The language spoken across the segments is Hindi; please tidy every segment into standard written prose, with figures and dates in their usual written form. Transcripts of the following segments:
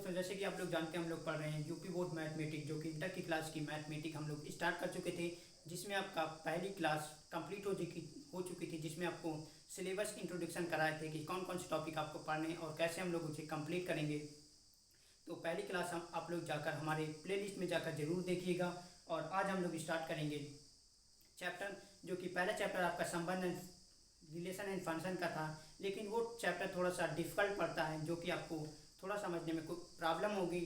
दोस्तों, जैसे कि आप लोग जानते हैं हम लोग पढ़ रहे हैं यूपी बोर्ड मैथमेटिक, जो कि इंटर की क्लास की मैथमेटिक हम लोग स्टार्ट कर चुके थे, जिसमें आपका पहली क्लास कंप्लीट हो चुकी थी, जिसमें आपको सिलेबस इंट्रोडक्शन कराए थे कि कौन कौन से टॉपिक आपको पढ़ने और कैसे हम लोग उसे कंप्लीट करेंगे। तो पहली क्लास हम आप लोग जाकर हमारे प्लेलिस्ट में जाकर ज़रूर देखिएगा। और आज हम लोग स्टार्ट करेंगे चैप्टर, जो कि पहला चैप्टर आपका संबंध रिलेशन एंड फंक्शन का था, लेकिन वो चैप्टर थोड़ा सा डिफ़िकल्ट पड़ता है, जो कि आपको थोड़ा समझने में कोई प्रॉब्लम होगी।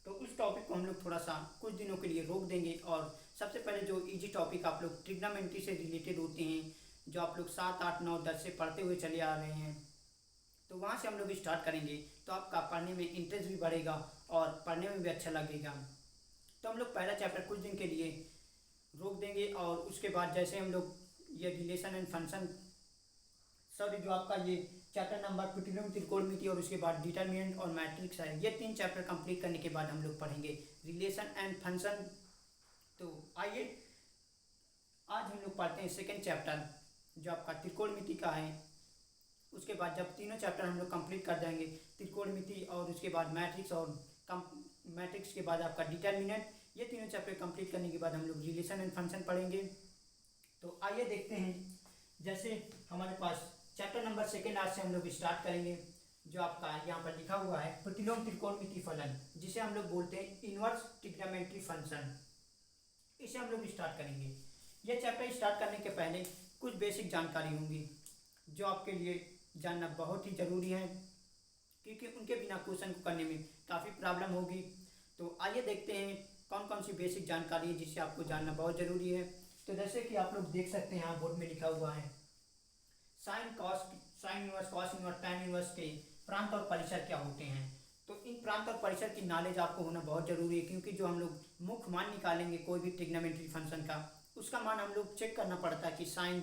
तो उस टॉपिक को हम लोग थोड़ा सा कुछ दिनों के लिए रोक देंगे। और सबसे पहले जो इजी टॉपिक आप लोग ट्रिग्नोमेट्री से रिलेटेड होते हैं, जो आप लोग 7, 8, 9, 10 से पढ़ते हुए चले आ रहे हैं, तो वहाँ से हम लोग स्टार्ट करेंगे। तो आपका पढ़ने में इंटरेस्ट भी बढ़ेगा और पढ़ने में भी अच्छा लगेगा। तो हम लोग पहला चैप्टर कुछ दिन के लिए रोक देंगे, और उसके बाद जैसे हम लोग ये रिलेशन एंड फंक्शन, सॉरी, जो आपका ये चैप्टर नंबर ट्रिग्नोमेट्री त्रिकोणमिति और उसके बाद डिटरमिनेंट और मैट्रिक्स है, ये 3 चैप्टर कंप्लीट करने के बाद हम लोग पढ़ेंगे रिलेशन एंड फंक्शन। तो आइए आज हम लोग पढ़ते हैं सेकेंड चैप्टर, जो आपका त्रिकोणमिति का है। उसके बाद जब तीनों चैप्टर हम लोग कंप्लीट कर जाएंगे, त्रिकोणमिति और उसके बाद मैट्रिक्स और मैट्रिक्स के बाद आपका डिटरमिनेंट, ये तीनों चैप्टर कंप्लीट करने के बाद हम लोग रिलेशन एंड फंक्शन पढ़ेंगे। तो आइए देखते हैं। जैसे हमारे पास चैप्टर नंबर सेकेंड आज से हम लोग स्टार्ट करेंगे, जो आपका यहाँ पर लिखा हुआ है प्रतिलोम त्रिकोणमिति फलन, जिसे हम लोग बोलते हैं इनवर्स ट्रिग्नोमेट्री फंक्शन। इसे हम लोग स्टार्ट करेंगे। यह चैप्टर स्टार्ट करने के पहले कुछ बेसिक जानकारी होंगी, जो आपके लिए जानना बहुत ही ज़रूरी है, क्योंकि उनके बिना क्वेश्चन को करने में काफ़ी प्रॉब्लम होगी। तो आइए देखते हैं कौन कौन सी बेसिक जानकारी है जिसे आपको जानना बहुत ज़रूरी है। तो जैसे कि आप लोग देख सकते हैं, यहाँ बोर्ड में लिखा हुआ है sine inverse, cos inverse, tan inverse के प्रांत और परिसर क्या होते हैं। तो इन प्रांत और परिसर की नॉलेज आपको होना बहुत ज़रूरी है, क्योंकि जो हम लोग मुख्य मान निकालेंगे कोई भी ट्रिग्नोमेट्री फंक्शन का, उसका मान हम लोग चेक करना पड़ता है कि साइन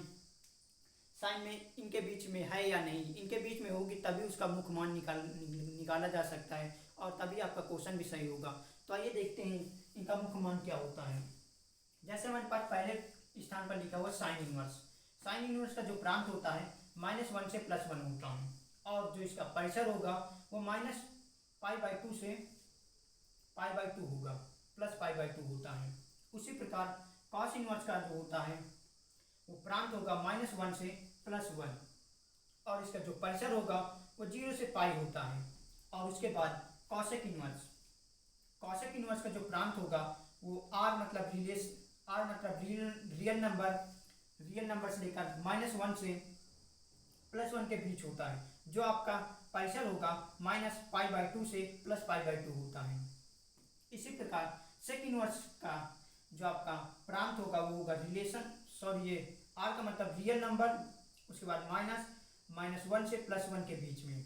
में इनके बीच में है या नहीं। इनके बीच में होगी तभी उसका मुख्य मान निकाला जा सकता है, और तभी आपका क्वेश्चन भी सही होगा। तो आइए देखते हैं इनका मुख्य मान क्या होता है। जैसे हमारे पास पहले स्थान पर लिखा हुआ साइन इनवर्स। साइन इनवर्स का जो प्रांत होता है -1 से +1 होता है, और जो इसका परिसर होगा वो -π/2 से π/2 होगा, +π/2 होता है। उसी प्रकार कॉस इनवर्स का जो होता है वो प्रांत होगा -1 से +1, और इसका जो परिसर होगा वो 0 से π होता है। और उसके बाद कॉसेक इनवर्स का जो प्रांत होगा वो r मतलब रियल नंबर से लेकर -1 से +1 के बीच होता है। जो आपका परिसर होगा -π/2 से +π/2 होता है। इसी प्रकार सेक इनवर्स का जो आपका प्रांत होगा वो होगा ये r का मतलब रियल नंबर, उसके बाद -1 से +1 के बीच में।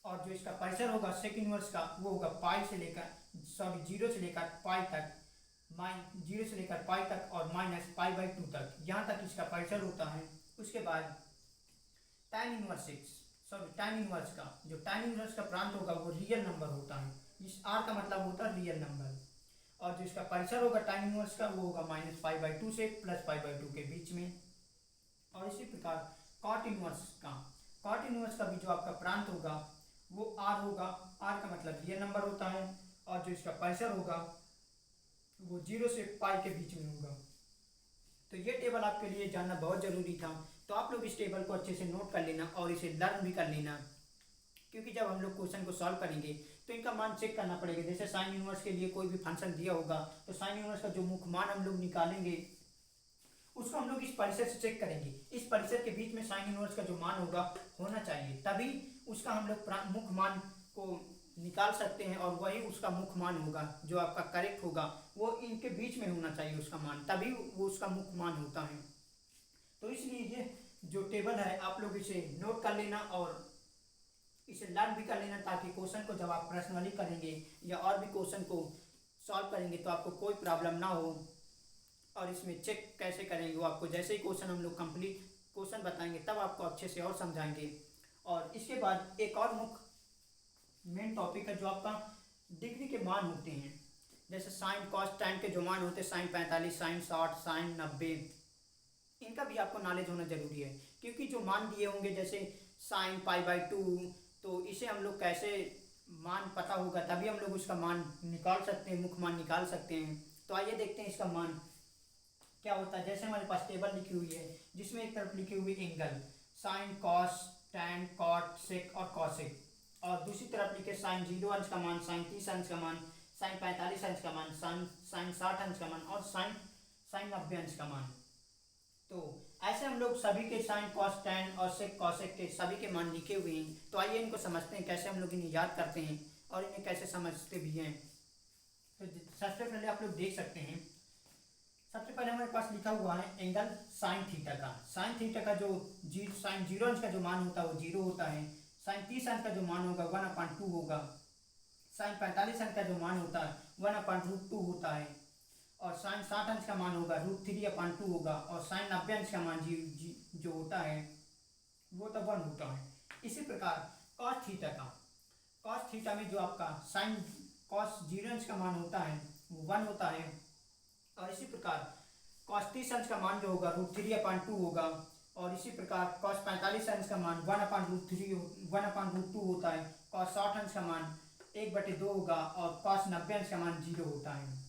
और जो इसका परिसर होगा सेक इनवर्स का वो होगा 0 से लेकर π तक, 0 से लेकर π तक और -π/2 तक, यहाँ तक इसका परिसर होता है। उसके बाद टैन इनवर्स का प्रांत होगा वो रियल नंबर होता है। इस r का मतलब होता है रियल नंबर, और जो इसका परिसर होगा टैन इनवर्स का वो होगा -π/2 से +π/2 के बीच में। और इसी प्रकार कॉट इनवर्स का भी जो आपका प्रांत होगा वो r होगा। r का मतलब रियल नंबर होता है, और जो इसका परिसर होगा वो 0 से π के बीच में होगा। तो ये टेबल आपके लिए जानना बहुत ज़रूरी था। तो आप लोग इस टेबल को अच्छे से नोट कर लेना और इसे लर्न भी कर लेना, क्योंकि जब हम लोग क्वेश्चन को सॉल्व करेंगे तो इनका मान चेक करना पड़ेगा। जैसे साइन इनवर्स के लिए कोई भी फंक्शन दिया होगा, तो साइन इनवर्स का जो मुख्य मान हम लोग निकालेंगे उसको हम लोग इस परिसर से चेक करेंगे। इस परिसर के बीच में साइन इनवर्स का जो मान होगा होना चाहिए, तभी उसका हम लोग मुख्य मान को निकाल सकते हैं, और वही उसका मुख्य मान होगा जो आपका करेक्ट होगा। वो इनके बीच में होना चाहिए उसका मान, तभी वो उसका मुख्य मान होता है। तो इसलिए ये जो टेबल है आप लोग इसे नोट कर लेना और इसे लर्न भी कर लेना, ताकि क्वेश्चन को जब आप पर्सनली करेंगे या और भी क्वेश्चन को सॉल्व करेंगे तो आपको कोई प्रॉब्लम ना हो। और इसमें चेक कैसे करेंगे वो आपको जैसे ही क्वेश्चन हम लोग कंप्लीट क्वेश्चन बताएंगे तब आपको अच्छे से और समझाएंगे। और इसके बाद एक और मुख्य मेन टॉपिक है जो आपका डिग्री के मान होते हैं। जैसे साइन कॉस टैन के जो मान होते हैं, साइन 45, साइन 60, साइन 90, इनका भी आपको नॉलेज होना जरूरी है, क्योंकि जो मान दिए होंगे जैसे साइन π/2, तो इसे हम लोग कैसे मान पता होगा तभी हम लोग उसका मान निकाल सकते हैं, मुख्य मान निकाल सकते हैं। तो आइए देखते हैं इसका मान क्या होता है। जैसे हमारे पास टेबल लिखी हुई है जिसमें एक तरफ लिखी हुई angle sine cos tan cot sec और कॉसेक, और दूसरी तरफ लिखे साइन 0 अंश का मान, साइन 30 अंश का मान, साइन 45 अंश का मान, साइन 60 अंश का मान और साइन साइन 90 अंश का मान। तो ऐसे हम लोग सभी के साइन कॉस टैन और सेक कॉसेक के सभी के मान लिखे हुए हैं। तो आइए इनको समझते हैं कैसे हम लोग इन्हें याद करते हैं और इन्हें कैसे समझते भी हैं। तो सबसे पहले आप लोग देख सकते हैं, सबसे पहले हमारे पास लिखा हुआ है एंगल साइन थीटा का। साइन थीटा का जो साइन 0 अंश का जो मान होता है वो 0 होता है। साइन 30 अंश का जो मान होगा 1/2 होगा। साइन 45 अंश का जो मान होता है 1/√2 होता है। और साइन 60 अंश का मान होगा √3/2 होगा। और साइन 90 अंश का मान जो होता है वो तो 1 होता है। इसी प्रकार कॉस थीटा का, कॉस थीटा में जो आपका साइन कॉस 0 अंश का मान होता है वो 1 होता है। और इसी प्रकार कॉस 30 अंश का मान जो होगा √3/2 होगा। और इसी प्रकार कॉस 45 अंश का मान 1/√2 होता है। कॉस 60 अंश का मान 1/2 होगा। और कॉस 90 अंश का मान 0 होता है।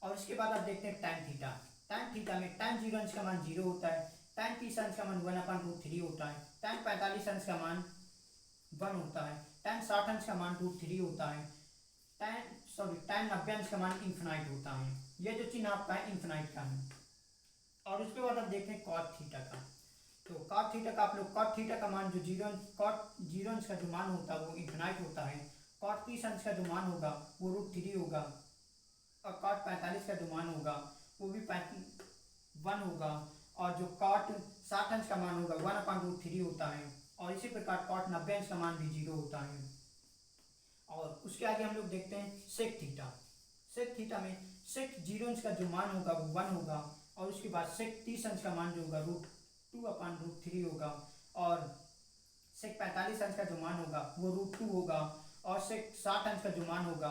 और इसके बाद आप देखते हैं टैन थीटा। टैन थीटा में टैन 0 अंश का मान 0 होता है। टैन 30 अंश का मान 1/√3 होता है। टैन 45 अंश का मान 1 होता है। टैन 60 अंश का मान √3 होता है। टैन 90 अंश का मान इन्फिनाइट होता है। ये जो चिन्ह आपका है इन्फिनाइट का है। और उसके बाद आप देखते हैं कॉट थीटा का। तो कॉट थीटा का आप लोग कॉट थीटा का मान जो कॉट 0 अंश का जो मान होता है वो इन्फिनाइट होता है। कॉट 30 अंश का जो मान होगा वो √3 होगा। और कॉट 45 का जो मान होगा वो भी 1 होगा। और जो कॉट 60 अंश का मान होगा 1/√3 होता है। और इसी प्रकार कॉट 90 अंश का मान भी 0 होता है। और उसके आगे हम लोग देखते हैं सेक थीटा। सेक थीटा में सेक 0 अंश का जो मान होगा वो 1 होगा। और उसके बाद सेक 30 अंश का मान जो होगा √2/√3 होगा। और सेक 45 अंश का जो मान होगा वो √2 होगा। और सेक 60 अंश का जो मान होगा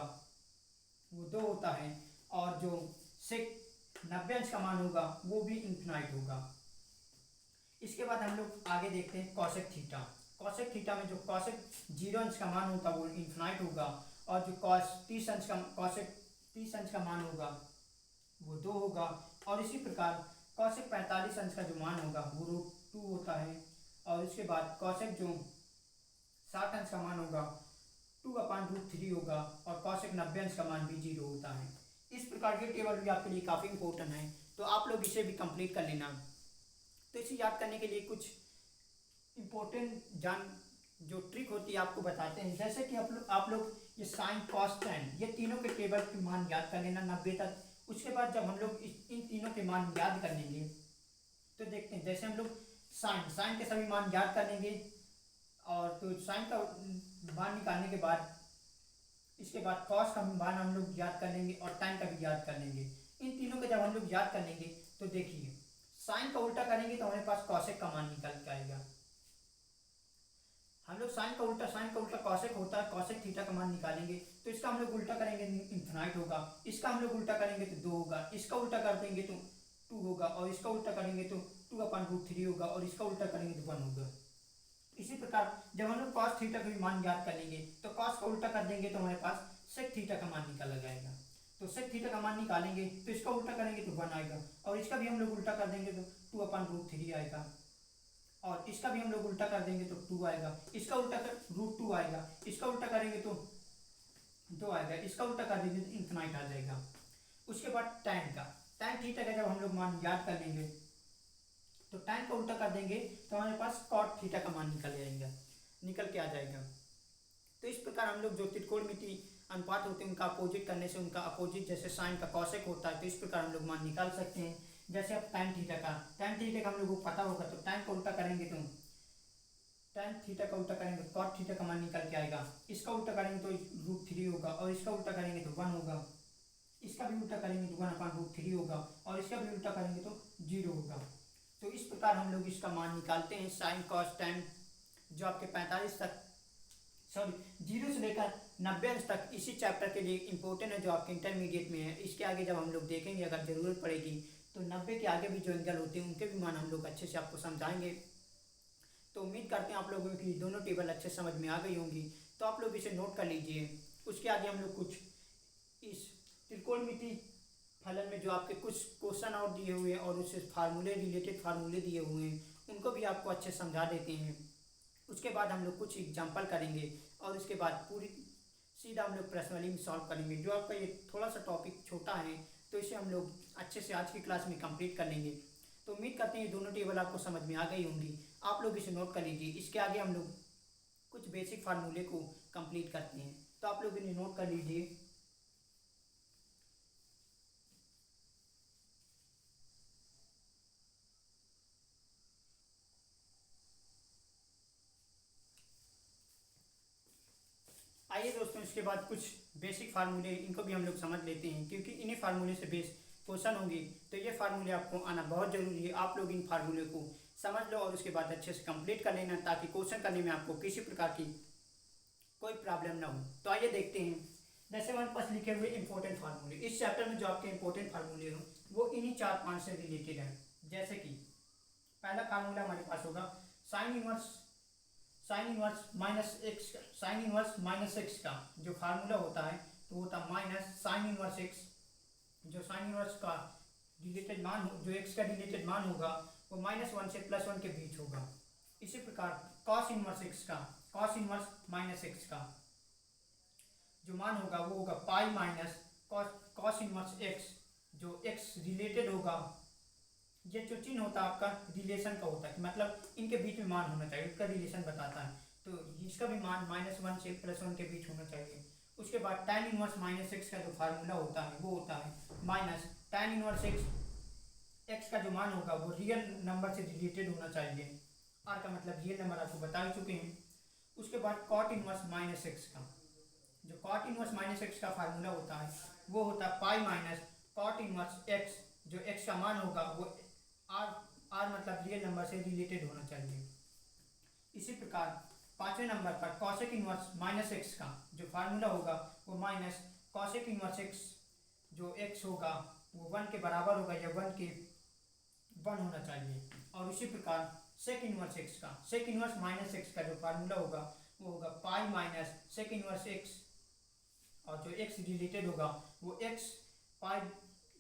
वो 2 होता है। और जो सेक 90 अंश का मान होगा वो भी इन्फिनाइट होगा। इसके बाद हम लोग आगे देखते हैं कॉसेक थीटा। कॉसेक थीटा में जो कॉसेक 0 अंश का मान होता है वो इन्फिनाइट होगा। और जो कॉसेक 30 अंश का मान होगा वो 2 होगा। और इसी प्रकार कॉसेक 45 अंश का जो मान होगा वो √2 होता है। और इसके बाद कॉसेक जो 60 अंश का मान होगा 2/√3 होगा। और कॉसेक 90 अंश का मान भी 0 होता है। इस प्रकार के टेबल भी आपके लिए काफ़ी इंपॉर्टेंट है, तो आप लोग इसे भी कंप्लीट कर लेना। तो इसे याद करने के लिए कुछ इम्पोर्टेंट जो ट्रिक होती है आपको बताते हैं। जैसे कि आप लोग ये साइन कॉस टैन ये तीनों के टेबल के मान याद कर लेना 90 तक। उसके बाद जब हम लोग इन तीनों के मान याद कर लेंगे तो देखते हैं, जैसे हम लोग साइन के सभी मान याद कर लेंगे। और तो साइन का मान निकालने के बाद इसके बाद कॉस का मान हम लोग याद कर लेंगे और टैन का भी याद कर लेंगे। इन तीनों के जब हम लोग याद कर लेंगे तो देखिए साइन का उल्टा करेंगे तो हमारे पास कॉसेक का मान निकल के आएगा। हम लोग साइन का उल्टा कॉसेक होता है। कॉसेक थीटा का मान निकालेंगे तो इसका हम लोग उल्टा करेंगे इन्फिनाइट होगा। इसका हम लोग उल्टा करेंगे तो 2 होगा। इसका उल्टा कर देंगे तो 2 होगा। और इसका उल्टा करेंगे तो 2/√3 होगा। और इसका उल्टा करेंगे तो 1 होगा। इसी प्रकार जब हम लोग कॉस थीटा का भी मान याद कर लेंगे तो कॉस का उल्टा कर देंगे तो हमारे पास सेक थीटा का मान निकाला जाएगा। तो सेक थीटा का मान निकालेंगे तो इसका उल्टा करेंगे तो 1 आएगा। और इसका भी हम लोग उल्टा कर देंगे तो 2/√3 आएगा। और इसका भी हम लोग उल्टा कर देंगे तो 2 आएगा। इसका उल्टा कर √2 आएगा। इसका उल्टा करेंगे तो 2 आएगा। इसका उल्टा कर देंगे तो इन्फिनाइट आ जाएगा। उसके बाद टैन थीटा का जब हम लोग मान याद कर लेंगे तो टैन का उल्टा कर देंगे तो हमारे पास कॉट थीटा का मान निकल के आ जाएगा। तो इस प्रकार हम लोग जो त्रिकोणमिति अनुपात होते हैं उनका अपोजिट करने से उनका अपोजिट जैसे साइन का कॉसेक होता है तो इस प्रकार हम लोग मान निकाल सकते हैं। जैसे अब टैन थीटा का हम लोगों को पता होगा तो टैन का उल्टा करेंगे तो टैन थीटा का उल्टा करेंगे तो कॉट थीटा का मान निकल के आएगा। इसका उल्टा करेंगे तो √3 होगा। और इसका उल्टा करेंगे तो 1 होगा। इसका भी उल्टा करेंगे तो 1/√3 होगा। और इसका भी उल्टा करेंगे तो 0 होगा। तो इस प्रकार हम लोग इसका मान निकालते हैं साइन कॉस टैन जो आपके 45 तक 0 से लेकर 90 अंश तक इसी चैप्टर के लिए इंपॉर्टेंट है जो आपके इंटरमीडिएट में है। इसके आगे जब हम लोग देखेंगे अगर ज़रूरत पड़ेगी तो 90 के आगे भी जो एंगल होते हैं उनके भी मान हम लोग अच्छे से आपको समझाएंगे। तो उम्मीद करते हैं आप लोगों की दोनों टेबल अच्छे समझ में आ गई होंगी। तो आप लोग इसे नोट कर लीजिए। उसके आगे हम लोग कुछ इस त्रिकोणमिति फलन में जो आपके कुछ क्वेश्चन और दिए हुए हैं और उससे फार्मूले रिलेटेड फार्मूले दिए हुए हैं उनको भी आपको अच्छे से समझा देते हैं। उसके बाद हम लोग कुछ एग्जाम्पल करेंगे और उसके बाद पूरी सीधा हम लोग पर्सनली में सॉल्व करेंगे। जो आपका ये थोड़ा सा टॉपिक छोटा है तो इसे हम लोग अच्छे से आज की क्लास में कंप्लीट कर लेंगे। तो उम्मीद करते हैं दोनों टेबल आपको समझ में आ गई होंगी। आप लोग इसे नोट कर लीजिए। इसके आगे हम लोग कुछ बेसिक फार्मूले को कंप्लीट करते हैं, तो आप लोग इन्हें नोट कर लीजिए। आइए दोस्तों, इसके बाद कुछ बेसिक फार्मूले इनको भी हम लोग समझ लेते हैं, क्योंकि इन्हीं फार्मूले से बेस क्वेश्चन होंगे। तो ये फार्मूले आपको आना बहुत जरूरी है। आप लोग इन फार्मूले को समझ लो और उसके बाद अच्छे से कंप्लीट कर लेना, ताकि क्वेश्चन करने में आपको किसी प्रकार की कोई प्रॉब्लम ना हो। तो आइए देखते हैं। जैसे हमारे पास लिखे हुए इंपॉर्टेंट फार्मूले, इस चैप्टर में जो आपके इंपॉर्टेंट फार्मूले हो वो इन्हीं 4-5 से रिलेटेड है। जैसे कि पहला फार्मूला हमारे पास होगा साइन इनवर्स माइनस एक्स का जो फार्मूला होता है तो होता माइनस साइन इनवर्स एक्स। जो साइन इनवर्स का रिलेटेड मान हो, जो एक्स का रिलेटेड मान होगा वो -1 से +1 के बीच होगा। इसी प्रकार कॉस इनवर्स माइनस एक्स का जो मान होगा वो होगा pi minus cos inverse x. जो एक्स रिलेटेड होगा, ये जो चिन्ह होता है आपका रिलेशन का होता है, मतलब इनके बीच में मान होना चाहिए, उसका रिलेशन बताता है। तो इसका भी मान -1 से +1 के बीच होना चाहिए। उसके बाद tan इनवर्स माइनस एक्स का जो फार्मूला होता है वो होता है माइनस tan इनवर्स एक्स का जो मान होगा वो रियल नंबर से रिलेटेड होना चाहिए। आर का मतलब रियल नंबर आपको बता ही चुके हैं। उसके बाद कॉट इनवर्स माइनस एक्स का जो कॉट इनवर्स माइनस एक्स का फार्मूला होता है वो होता है pi minus cot inverse x. जो एक्स का मान होगा वो आर मतलब रियल नंबर से रिलेटेड होना चाहिए। इसी प्रकार 5वें नंबर पर कॉसेक इनवर्स माइनस एक्स का जो फार्मूला होगा वो माइनस कॉसेक इनवर्स एक्स। जो एक्स होगा वो 1 के बराबर होगा या 1 के 1 होना चाहिए। और उसी प्रकार सेक इनवर्स माइनस एक्स का जो फार्मूला होगा वो होगा pi minus sec inverse x. और जो एक्स रिलेटेड होगा वो एक्स पाई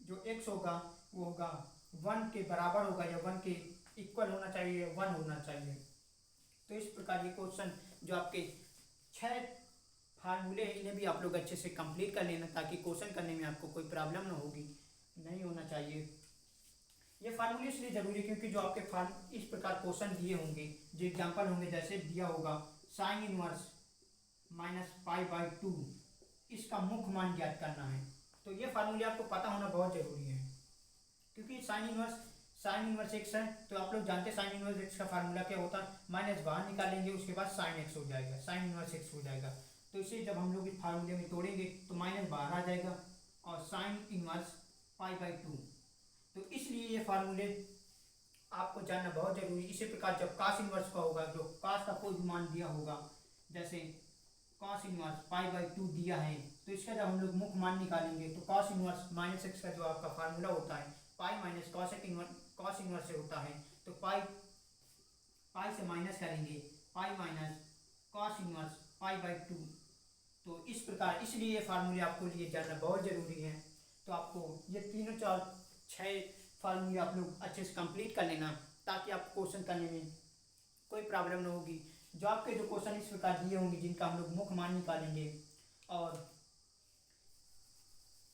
जो एक्स होगा वो होगा 1 के बराबर होगा या 1 के इक्वल होना चाहिए या 1 होना चाहिए। तो इस प्रकार ये क्वेश्चन जो आपके 6 फार्मूले हैं इन्हें भी आप लोग अच्छे से कंप्लीट कर लेना, ताकि क्वेश्चन करने में आपको कोई प्रॉब्लम ना होगी, नहीं होना चाहिए। ये फार्मूले इसलिए जरूरी है क्योंकि जो आपके इस प्रकार क्वेश्चन दिए होंगे, जो एग्जाम्पल होंगे, जैसे दिया होगा साइन इनवर्स -π/2, इसका मुख्य मान ज्ञात करना है। तो ये फार्मूले आपको पता होना बहुत जरूरी है, क्योंकि साइन इनवर्स एक्स है तो आप लोग जानते हैं साइन इनवर्स एक्स का फार्मूला क्या होता है, माइनस बाहर निकालेंगे उसके बाद साइन एक्स हो जाएगा, साइन इनवर्स एक्स हो जाएगा। तो इसे जब हम लोग इस फार्मूले में तोड़ेंगे तो माइनस बाहर आ जाएगा और साइन इनवर्स π/2। तो इसलिए ये फार्मूले आपको जानना बहुत जरूरी है। इसी प्रकार जब कॉस इनवर्स का होगा, जो कॉस का कोई भी मान दिया होगा, जैसे कॉस इनवर्स π/2 दिया है, तो इसका जब हम लोग मुख्य मान निकालेंगे तो कॉस इनवर्स माइनस एक्स का जो आपका फार्मूला होता है पाई माइनस कॉस इनवर्स से होता है। तो पाई से माइनस करेंगे पाई माइनस कॉस इनवर्स π/2। तो इस प्रकार इसलिए ये फार्मूले आपको लिए जानना बहुत ज़रूरी है। तो आपको ये 3-4-6 फार्मूले आप लोग अच्छे से कंप्लीट कर लेना, ताकि आपको क्वेश्चन करने में कोई प्रॉब्लम ना होगी। जो आपके जो क्वेश्चन इस प्रकार दिए होंगे जिनका हम लोग मुख्य मान निकालेंगे, और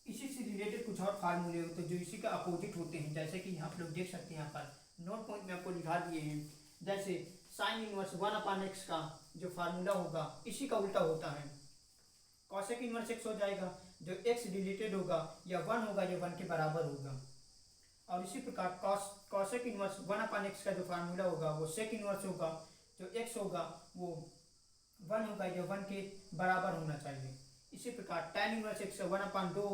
इसी से रिलेटेड कुछ और फार्मूले होते हैं जो इसी का अपोजिट होते हैं, जैसे कि आप लोग देख सकते हैं यहाँ पर नोट पॉइंट में आपको दिखा दिए हैं। जैसे साइन इनवर्स 1/x का जो फार्मूला होगा इसी का उल्टा होता है, कॉसेक इनवर्स एक्स हो जाएगा। जो एक्स रिलेटेड होगा या 1 होगा या 1 के बराबर होगा। और इसी प्रकार कॉसेक इनवर्स 1/x का जो फार्मूला होगा वो सेक इनवर्स होगा। जो एक्स होगा वो 1 होगा या 1 के बराबर होना चाहिए। इसी प्रकार tan inverse x 1/2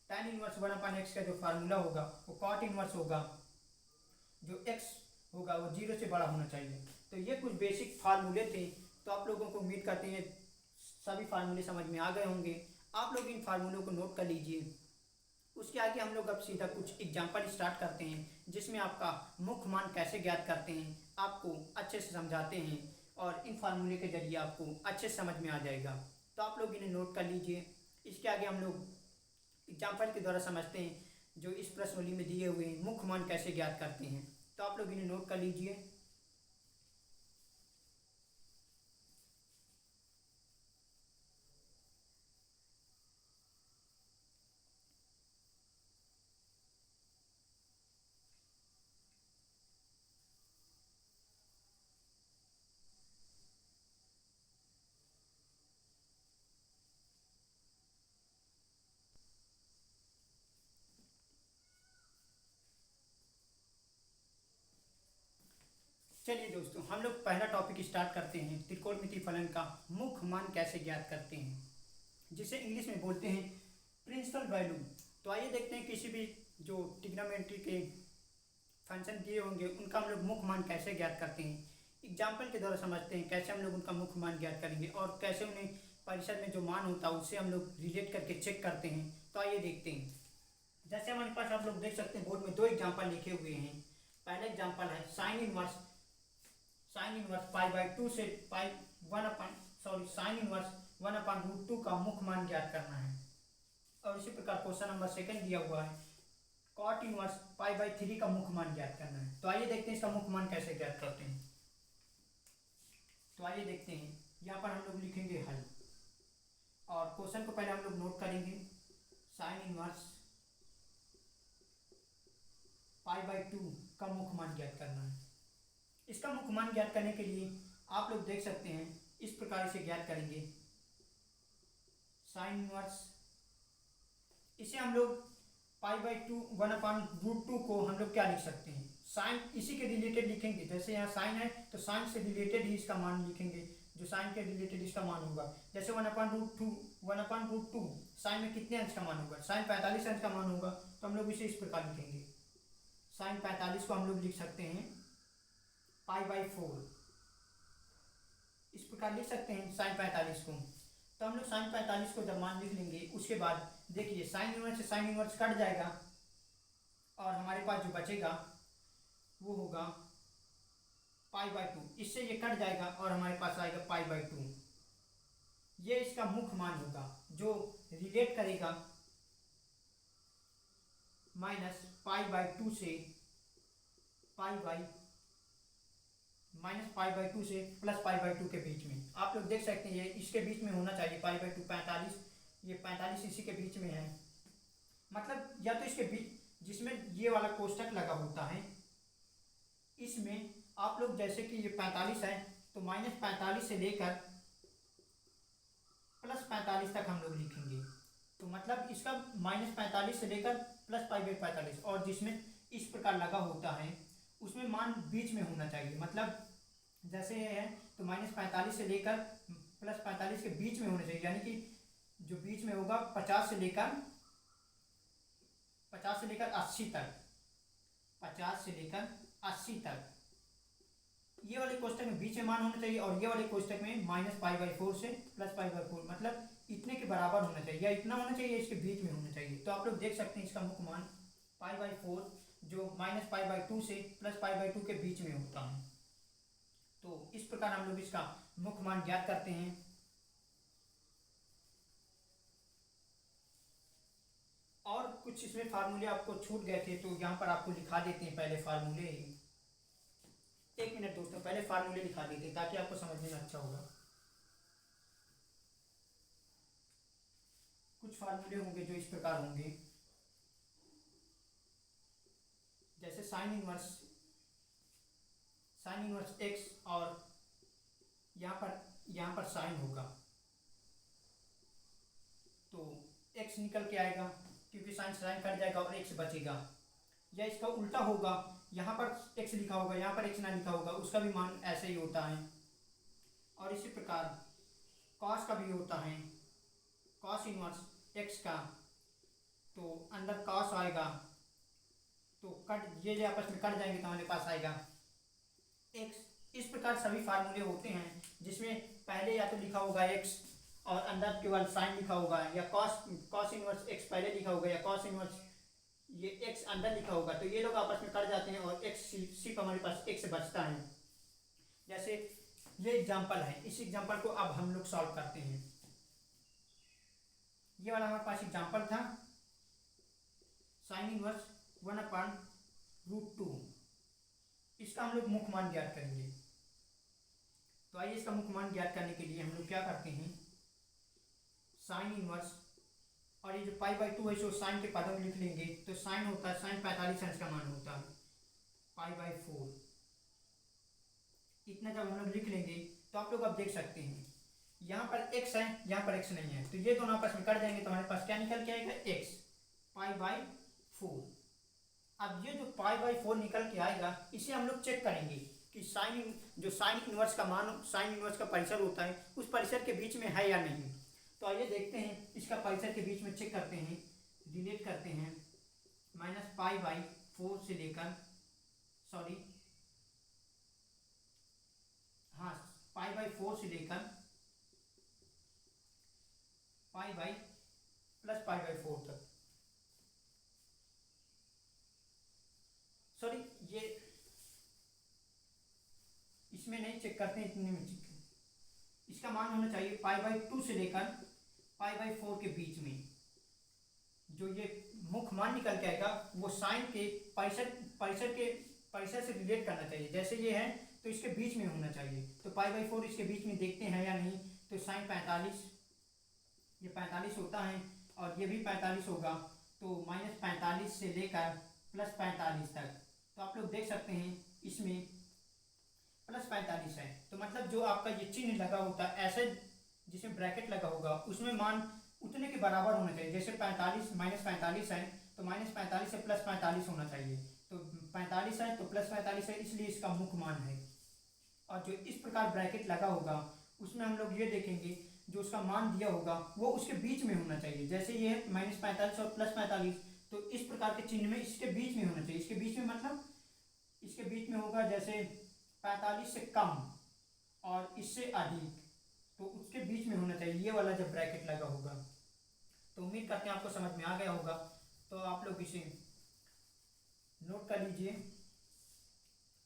tan inverse 1/x का जो फार्मूला होगा वो कॉट इनवर्स होगा। जो x होगा वो 0 से बड़ा होना चाहिए। तो ये कुछ बेसिक फार्मूले थे। तो आप लोगों को उम्मीद करते हैं सभी फार्मूले समझ में आ गए होंगे। आप लोग इन फार्मूलों को नोट कर लीजिए। उसके आगे हम लोग अब सीधा कुछ एग्जाम्पल स्टार्ट करते हैं, जिसमें आपका मुख्य मान कैसे ज्ञात करते हैं आपको अच्छे से समझाते हैं। और इन फार्मूले के जरिए आपको अच्छे समझ में आ जाएगा। तो आप लोग इन्हें नोट कर लीजिए। इसके आगे हम लोग एग्जाम्पल के द्वारा समझते हैं, जो इस प्रश्नवली में दिए हुए हैं मुख्य मान कैसे ज्ञात करते हैं। तो आप लोग इन्हें नोट कर लीजिए। चलिए दोस्तों, हम लोग पहला टॉपिक स्टार्ट करते हैं, त्रिकोणमितीय फलन का मुख्य मान कैसे ज्ञात करते हैं, जिसे इंग्लिश में बोलते हैं प्रिंसिपल वैल्यू। तो आइए देखते हैं किसी भी जो ट्रिग्नोमेट्री के फंक्शन दिए होंगे उनका हम लोग मुख्य मान कैसे ज्ञात करते हैं। एग्जाम्पल के द्वारा समझते हैं कैसे हम लोग उनका मुख्य मान ज्ञात करेंगे और कैसे उन्हें परिषद में जो मान होता है उससे हम लोग रिलेट करके चेक करते हैं। तो आइए देखते हैं। जैसे हमारे पास आप लोग देख सकते हैं बोर्ड में दो एग्जाम्पल लिखे हुए हैं। पहला एग्जाम्पल है साइन इनवर्स पाई/2 से साइन इनवर्स 1/√2 का मुख्य मान ज्ञात करना है। और इसी प्रकार क्वेश्चन नंबर सेकंड दिया हुआ है कॉट इनवर्स पाई/3 का मुख्य मान ज्ञात करना है। तो आइए देखते हैं इसका मुख्य मान कैसे ज्ञात करते हैं। तो आइए देखते हैं, यहाँ पर हम लोग लिखेंगे हल और क्वेश्चन को पहले हम लोग नोट करेंगे। साइन इनवर्स पाई/2 का मुख्य मान ज्ञात करना है। इसका मुख्य मान ज्ञात करने के लिए आप लोग देख सकते हैं इस प्रकार इसे ज्ञात करेंगे। साइन इनवर्स, इसे हम लोग पाई/2 1/√2 को हम लोग क्या लिख सकते हैं, साइन इसी के रिलेटेड लिखेंगे। जैसे यहाँ साइन है तो साइन से रिलेटेड ही इसका मान लिखेंगे, जो साइन के रिलेटेड इसका मान होगा। जैसे 1/√2 साइन में कितने अंश का मान होगा, साइन 45 अंश का मान होगा। तो हम लोग इसे इस प्रकार लिखेंगे, साइन 45 को हम लोग लिख सकते हैं पाई/4, इस प्रकार लिख सकते हैं साइन 45 को। तो हम लोग साइन 45 को जब मान लिख लेंगे उसके बाद देखिए साइन इनवर्स से साइन इनवर्स कट जाएगा और हमारे पास जो बचेगा वो होगा पाई/2। इससे ये कट जाएगा और हमारे पास आएगा पाई/2। ये इसका मुख्य मान होगा जो रिलेट करेगा माइनस पाई/2 से पाई/2 से प्लस पाई/2 के बीच में। आप लोग देख सकते हैं ये इसके बीच में होना चाहिए, पाई/2 45, ये 45 इसी के बीच में है। मतलब या तो इसके बीच जिसमें ये वाला कोष्टक लगा होता है इसमें आप लोग जैसे कि ये 45 है तो -45 से लेकर +45 तक हम लोग लिखेंगे। तो मतलब इसका -45 से लेकर प्लस पाई/45, और जिसमें इस प्रकार लगा होता है उसमें मान बीच में होना चाहिए। मतलब जैसे ये है तो -45 से लेकर +45 के बीच में होना चाहिए, यानी कि जो बीच में होगा 50 से लेकर 80 तक, 50 से लेकर 80 तक ये वाले कोष्टक में बीच में मान होना चाहिए और ये वाले कोष्टक में -पाई/4 से +पाई/4, मतलब इतने के बराबर होना चाहिए या इतना होना चाहिए, इसके बीच में होना चाहिए। तो आप लोग देख सकते हैं इसका मुख्य मान पाई/4 जो -पाई/2 से +पाई/2 के बीच में होता है। तो इस प्रकार हम लोग इसका मुख्य मान ज्ञात करते हैं। और कुछ इसमें फार्मूले आपको छूट गए थे तो यहाँ पर आपको लिखा देते हैं पहले फार्मूले। एक मिनट दोस्तों, पहले फार्मूले लिखा देते हैं ताकि आपको समझने में अच्छा होगा। कुछ फार्मूले होंगे जो इस प्रकार होंगे, जैसे साइन इनवर्स x और यहाँ पर साइन होगा तो x निकल के आएगा क्योंकि साइन कट जाएगा और x बचेगा। या इसका उल्टा होगा, यहाँ पर x लिखा होगा यहाँ पर x ना लिखा होगा, उसका भी मान ऐसे ही होता है। और इसी प्रकार cos का भी होता है, cos इनवर्स x का, तो अंदर cos आएगा तो ये आपस में कट जाएंगे तो हमारे पास आएगा x। इस प्रकार सभी फार्मूले होते हैं जिसमें पहले या तो लिखा होगा x और अंदर केवल साइन लिखा होगा, या cos इनवर्स x पहले लिखा होगा या cos इनवर्स ये x अंदर लिखा होगा। तो ये लोग आपस में कट जाते हैं और x सिर्फ हमारे पास x बचता है। जैसे ये एग्जाम्पल है, इस एग्जाम्पल को अब हम लोग सॉल्व करते हैं। ये वाला हमारे पास एग्जाम्पल था, साइन इनवर्स 1/√2। इसका हम लोग मुख्य मान ज्ञात करेंगे। तो आइए इसका मुख्य मान ज्ञात करने के लिए हम लोग क्या करते हैं, साइन इनवर्स, और ये जो π/2 है इसको साइन के पदों में लिख लेंगे। तो साइन होता है, साइन 45 अंश का मान होता है π/4। इतना जब हम लोग लिख लेंगे तो आप लोग अब देख सकते हैं यहाँ पर x है, यहाँ पर x नहीं है, तो ये दोनों आपस में कट जाएंगे तो हमारे पास क्या निकल के आएगा, x π/4। अब ये जो π/4 निकल के आएगा इसे हम लोग चेक करेंगे कि साइन इनवर्स का मान, साइन इनवर्स का परिसर होता है उस परिसर के बीच में है या नहीं। तो आइए देखते हैं, इसका परिसर के बीच में चेक करते हैं, रिलेट करते हैं। -π/4 से लेकर, सॉरी हाँ, π/4 से लेकर π/4 तक, सॉरी ये इसमें नहीं चेक करते हैं, इतने में चेक करें। इसका मान होना चाहिए π/2 से लेकर π/4 के बीच में। जो ये मुख्य मान निकल के आएगा वो साइन के परिसर से रिलेट करना चाहिए। जैसे ये है तो इसके बीच में होना चाहिए। तो π/4 इसके बीच में देखते हैं या नहीं। तो साइन 45, ये 45 होता है और ये भी 45 होगा। तो -45 से लेकर +45 तक। तो आप लोग देख सकते हैं इसमें +45 है, तो मतलब जो आपका ये चिन्ह लगा होता है ऐसे, जिसमें ब्रैकेट लगा होगा उसमें मान उतने के बराबर होना चाहिए। जैसे 45 -45 है तो -45 से +45 होना चाहिए। तो 45 है तो +45 है, इसलिए इसका मुख्य मान है। और जो इस प्रकार ब्रैकेट लगा होगा उसमें हम लोग ये देखेंगे जो उसका मान दिया होगा वो उसके बीच में होना चाहिए। जैसे ये है -45 और +45, तो इस प्रकार के चिन्ह में इसके बीच में होना चाहिए। इसके बीच में मतलब इसके बीच में होगा, जैसे 45 से कम और इससे अधिक, तो उसके बीच में होना चाहिए ये वाला जब ब्रैकेट लगा होगा। तो उम्मीद करते हैं आपको समझ में आ गया होगा। तो आप लोग इसे नोट कर लीजिए।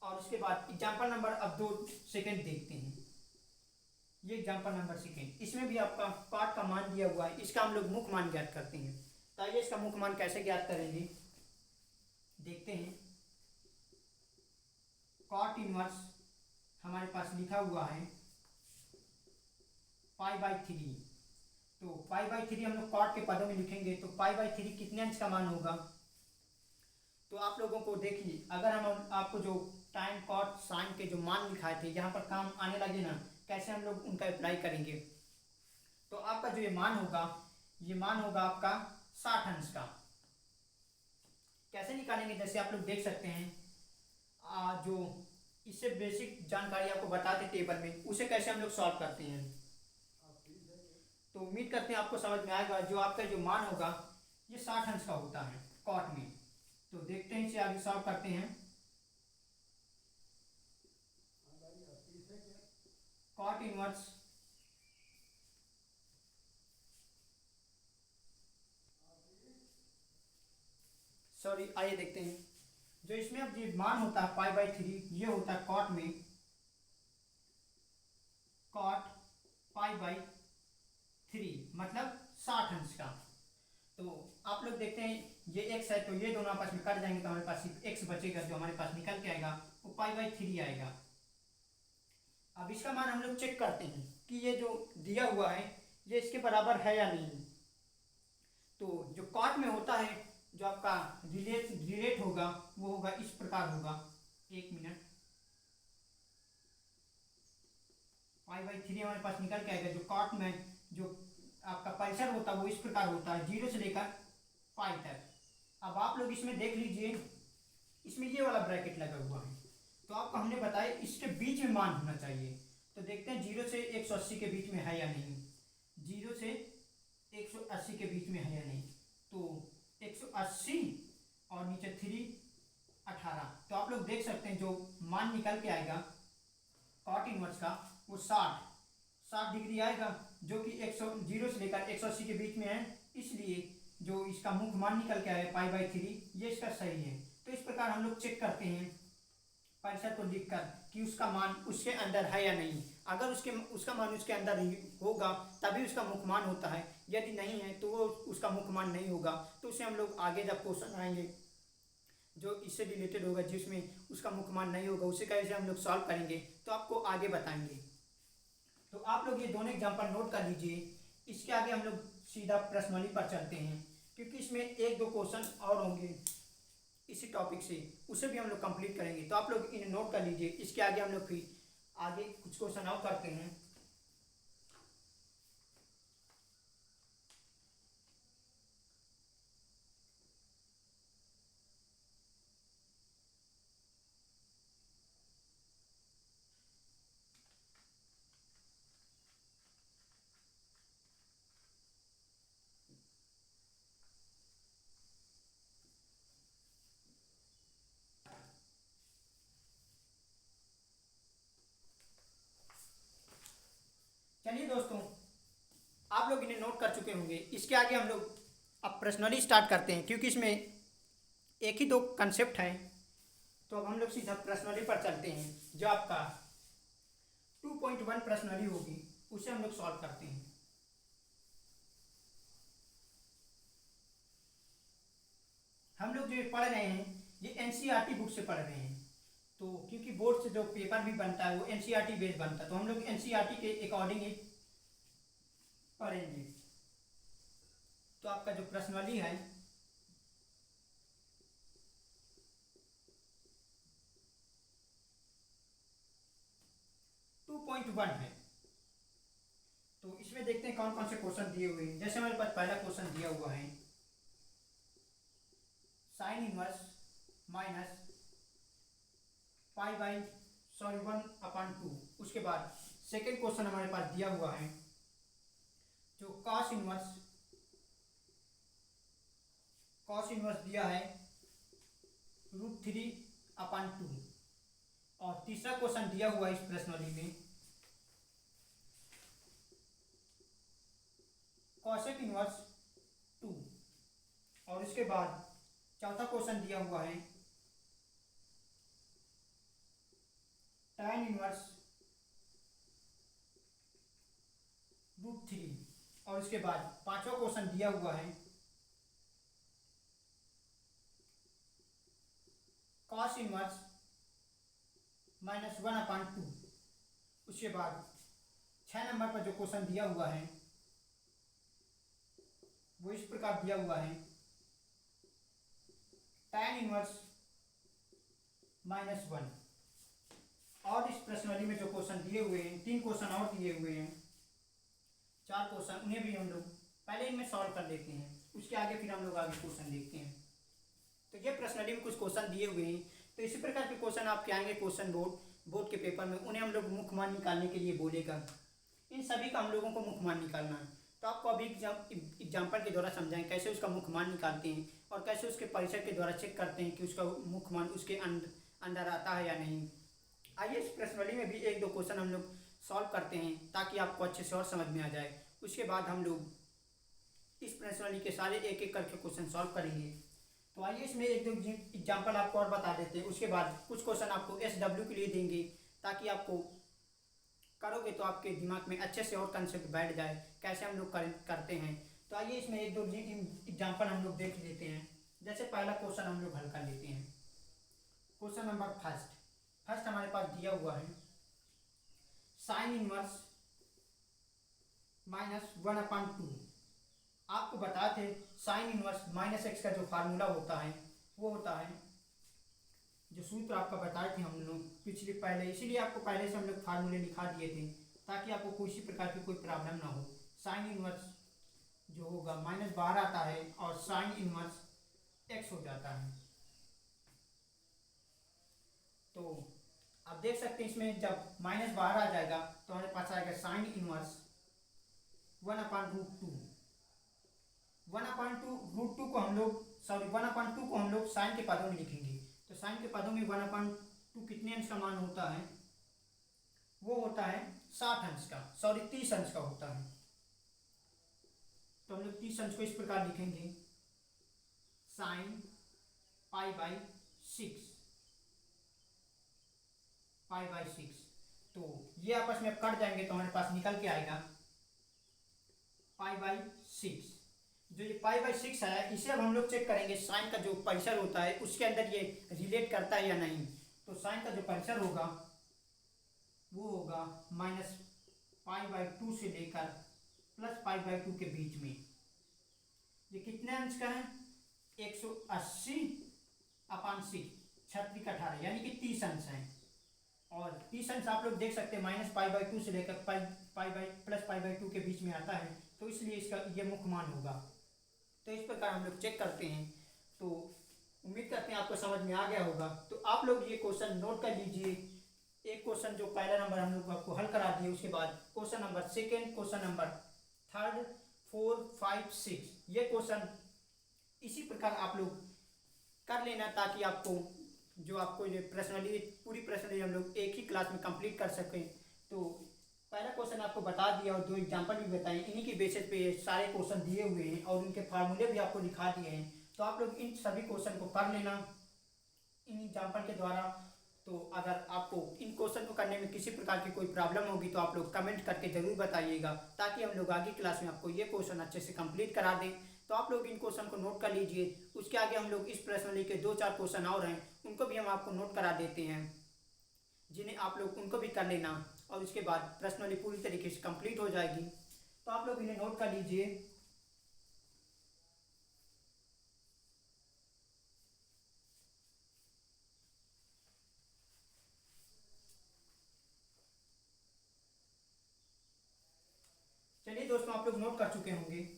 और उसके बाद एग्जाम्पल नंबर अब 2 सेकेंड देखते हैं। ये एग्जाम्पल नंबर सेकेंड, इसमें भी आपका पार्ट का मान दिया हुआ है, इसका हम लोग मुख्य मान ज्ञात करते हैं। तो आइए इसका मुख्य मान कैसे ज्ञात करेंगे देखते हैं। कॉट इनवर्स हमारे पास लिखा हुआ है π/3। तो π/3 हम लोग कॉट के पदों में लिखेंगे तो π/3 कितने अंश का मान होगा। तो आप लोगों को देखिए, अगर हम आपको जो टाइम कॉट साइन के जो मान लिखाए थे यहाँ पर काम आने लगे ना, कैसे हम लोग उनका अप्लाई करेंगे। तो आपका जो ये मान होगा आपका 60 अंश का। कैसे निकालेंगे, जैसे आप लोग देख सकते हैं जो इससे बेसिक जानकारी आपको बताते टेबल में, उसे कैसे हम लोग सॉल्व करते हैं। तो उम्मीद करते हैं आपको समझ में आएगा। जो आपका जो मान होगा ये 60 अंश का होता है कॉट में। तो देखते हैं, इसे आगे सॉल्व करते हैं। कॉट इनवर्स आइए देखते हैं। जो इसमें अब ये मान होता है π/3, ये होता है कॉट में कॉट π/3 मतलब 60 अंश का। तो आप लोग देखते हैं ये x है तो ये दोनों आपस में कट जाएंगे तो हमारे पास सिर्फ x बचेगा, जो हमारे पास निकल के आएगा वो π/3 आएगा। अब इसका मान हम लोग चेक करते हैं कि ये जो दिया हुआ है ये इसके बराबर है या नहीं। तो जो कॉट में होता है, जो आपका रिलेट होगा वो होगा इस प्रकार होगा, 1 मिनट, π/3 हमारे पास निकल के आएगा। जो कॉट में जो आपका परिसर होता है वो इस प्रकार होता है, 0 से लेकर पाई तक। अब आप लोग इसमें देख लीजिए, इसमें ये वाला ब्रैकेट लगा हुआ है, तो आपको हमने बताया इसके बीच में मान होना चाहिए। तो देखते हैं 0 से 180 के बीच में है या नहीं। 0 से 180 के बीच में है या नहीं। तो 180 और नीचे 3 18। तो आप लोग देख सकते हैं जो मान निकल के आएगा कॉट इनवर्स का वो 60 डिग्री आएगा, जो कि 0 से लेकर 180 के बीच में है। इसलिए जो इसका मुख्य मान निकल के आया π/3 ये इसका सही है। तो इस प्रकार हम लोग चेक करते हैं परिसर को लिखकर कि उसका मान उसके अंदर है या नहीं। अगर उसका मान उसके अंदर ही होगा तभी उसका मुख्य मान होता है, यदि नहीं है तो वो उसका मुख्य मान नहीं होगा। तो उसे हम लोग आगे जब क्वेश्चन आएंगे जो इससे रिलेटेड होगा जिसमें उसका मुख्य मान नहीं होगा, उसे कैसे हम लोग सॉल्व करेंगे तो आपको आगे बताएंगे। तो आप लोग ये दोनों एग्जाम्पल नोट कर लीजिए। इसके आगे हम लोग सीधा प्रश्नावली पर चलते हैं, क्योंकि इसमें एक दो क्वेश्चन और होंगे इसी टॉपिक से, उसे भी हम लोग कंप्लीट करेंगे। तो आप लोग इन्हें नोट कर लीजिए। इसके आगे हम लोग फिर आगे कुछ क्वेश्चन और करते हैं। चलिए दोस्तों, आप लोग इन्हें नोट कर चुके होंगे। इसके आगे हम लोग अब पर्सनली स्टार्ट करते हैं, क्योंकि इसमें एक ही दो कंसेप्ट हैं। तो अब हम लोग सीधा पर्सनली पर चलते हैं। जो आपका 2.1 पर्सनली होगी उसे हम लोग सॉल्व करते हैं। हम लोग जो पढ़ रहे हैं ये एनसीईआरटी बुक से पढ़ रहे हैं। तो क्योंकि बोर्ड से जो पेपर भी बनता है वो एनसीईआरटी बेस्ड बनता है, तो हम लोग एनसीईआरटी के अकॉर्डिंग ही पढ़ेंगे। तो आपका जो पर्सनली है 2.1 है। तो इसमें देखते हैं कौन कौन से क्वेश्चन दिए हुए हैं। जैसे हमारे पास पहला क्वेश्चन दिया हुआ है sine inverse minus pi by 1/2। उसके बाद सेकेंड क्वेश्चन हमारे पास दिया हुआ है जो कॉस इनवर्स दिया है √3/2। और तीसरा क्वेश्चन दिया हुआ है इस प्रश्नावली में कॉसेक इनवर्स 2। और उसके बाद चौथा क्वेश्चन दिया हुआ है tan इनवर्स √3। और इसके बाद पांचवा क्वेश्चन दिया हुआ है cos इनवर्स -1/2। उसके बाद 6 नंबर पर जो क्वेश्चन दिया हुआ है वो इस प्रकार दिया हुआ है tan इनवर्स -1। और इस प्रश्नावली में जो क्वेश्चन दिए हुए हैं, 3 क्वेश्चन और दिए हुए हैं, 4 क्वेश्चन, उन्हें भी हम लोग पहले इनमें सॉल्व कर लेते हैं। उसके आगे फिर हम लोग आगे क्वेश्चन देखते हैं। तो ये प्रश्नावली में कुछ क्वेश्चन दिए हुए हैं। तो इसी प्रकार के क्वेश्चन आपके आएंगे क्वेश्चन बोर्ड के पेपर में, उन्हें हम लोग मुख्य मान निकालने के लिए बोलेगा। इन सभी का हम लोगों को मुख्य मान निकालना है। तो आपको अभी एग्जाम्पल के द्वारा समझाएं कैसे उसका मुख्य मान निकालते हैं और कैसे उसके परिचय के द्वारा चेक करते हैं कि उसका मुख्य मान उसके अंदर आता है या नहीं। आइए इस प्रश्नावली में भी एक दो क्वेश्चन हम लोग सॉल्व करते हैं ताकि आपको अच्छे से और समझ में आ जाए। उसके बाद हम लोग इस प्रश्नावली के सारे एक एक करके क्वेश्चन सॉल्व करेंगे। तो आइए इसमें एक दो एग्जाम्पल आपको और बता देते हैं। उसके बाद कुछ क्वेश्चन आपको SW के लिए देंगे ताकि आपको करोगे तो आपके दिमाग में अच्छे से और कंसेप्ट बैठ जाए कैसे हम लोग करते हैं। तो आइए इसमें एक दो एग्जाम्पल हम लोग देख लेते हैं। जैसे पहला क्वेश्चन हम लोग हल कर लेते हैं। क्वेश्चन नंबर फर्स्ट हमारे पास दिया हुआ है साइन इनवर्स -1/2। आपको बताते थे साइन इनवर्स -x का जो फार्मूला होता है वो होता है, जो सूत्र आपका बताए थे हम लोग पिछले पहले, इसीलिए आपको पहले से हम लोग फार्मूले लिखा दिए थे ताकि आपको किसी प्रकार की कोई प्रॉब्लम ना हो। साइन इनवर्स जो होगा -12 आता है और साइन इनवर्स x हो जाता है। तो आप देख सकते हैं इसमें जब -12 आ जाएगा तो हमारे पास आएगा साइन इनवर्स 1/√2। 1/√2 को हम लोग 1/2 को हम लोग साइन के पदों में लिखेंगे। तो साइन के पदों में 1/2 कितने अंश का मान होता है? वो होता है 60 अंश का, 30 अंश का होता है। तो हम लोग 30 अंश को इस प्रकार लिखेंगे साइन π/6 π/6। तो ये आपस में कट जाएंगे तो हमारे पास निकल के आएगा π/6। जो ये π/6 आया इसे अब हम लोग चेक करेंगे साइन का जो परिसर होता है उसके अंदर ये रिलेट करता है या नहीं। तो साइन का जो परिसर होगा वो होगा -π/2 से लेकर +π/2 के बीच में। ये कितने अंश का है? 180/6 36 का 18 यानी कि 30 अंश है। और 30 अंश आप लोग देख सकते हैं -π/2 से लेकर +π/2 के बीच में आता है, तो इसलिए इसका ये मुख्य मान होगा। तो इस प्रकार हम लोग चेक करते हैं। तो उम्मीद करते हैं आपको समझ में आ गया होगा। तो आप लोग ये क्वेश्चन नोट कर लीजिए। एक क्वेश्चन जो पहला नंबर हम लोग आपको हल करा दिए, उसके बाद question number second, question number third, 4, 5, 6 ये क्वेश्चन इसी प्रकार आप लोग कर लेना ताकि आपको जो आपको ये प्रश्नावली पूरी प्रश्नावली हम लोग एक ही क्लास में कंप्लीट कर सकें। तो पहला क्वेश्चन आपको बता दिया और 2 एग्जाम्पल भी बताए, इन्हीं की बेसिस पे सारे क्वेश्चन दिए हुए हैं और उनके फार्मूले भी आपको दिखा दिए हैं। तो आप लोग इन सभी क्वेश्चन को कर लेना इन एग्जाम्पल के द्वारा। तो अगर आपको इन क्वेश्चन को करने में किसी प्रकार की कोई प्रॉब्लम होगी तो आप लोग कमेंट करके ज़रूर बताइएगा, ताकि हम लोग आगे क्लास में आपको ये क्वेश्चन अच्छे से कंप्लीट करा दें। तो आप लोग इन क्वेश्चन को नोट कर लीजिए। उसके आगे हम लोग इस प्रश्नावली के 2-4 क्वेश्चन और हैं, उनको भी हम आपको नोट करा देते हैं, जिन्हें आप लोग उनको भी कर लेना और उसके बाद प्रश्नावली पूरी तरीके से कंप्लीट हो जाएगी। तो आप लोग इन्हें नोट कर लीजिए। चलिए दोस्तों, आप लोग नोट कर चुके होंगे।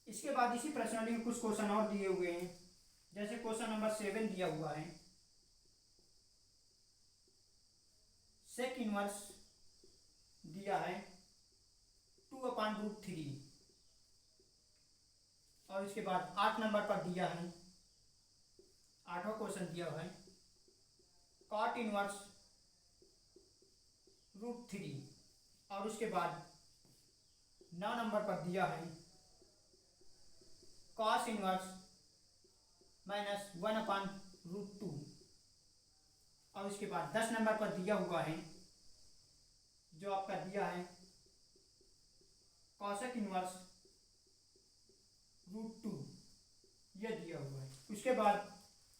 इसके बाद इसी प्रश्नावली में कुछ क्वेश्चन और दिए हुए हैं। जैसे क्वेश्चन नंबर 7 दिया हुआ है, सेक इनवर्स दिया है 2/√3। और इसके बाद 8 नंबर पर दिया है, 8वां क्वेश्चन दिया हुआ है कॉट इनवर्स √3। और उसके बाद 9 नंबर पर दिया है कॉस इनवर्स -1/√2। और उसके बाद 10 नंबर पर दिया हुआ है जो आपका दिया है कॉसेक इनवर्स √2, यह दिया हुआ है। उसके बाद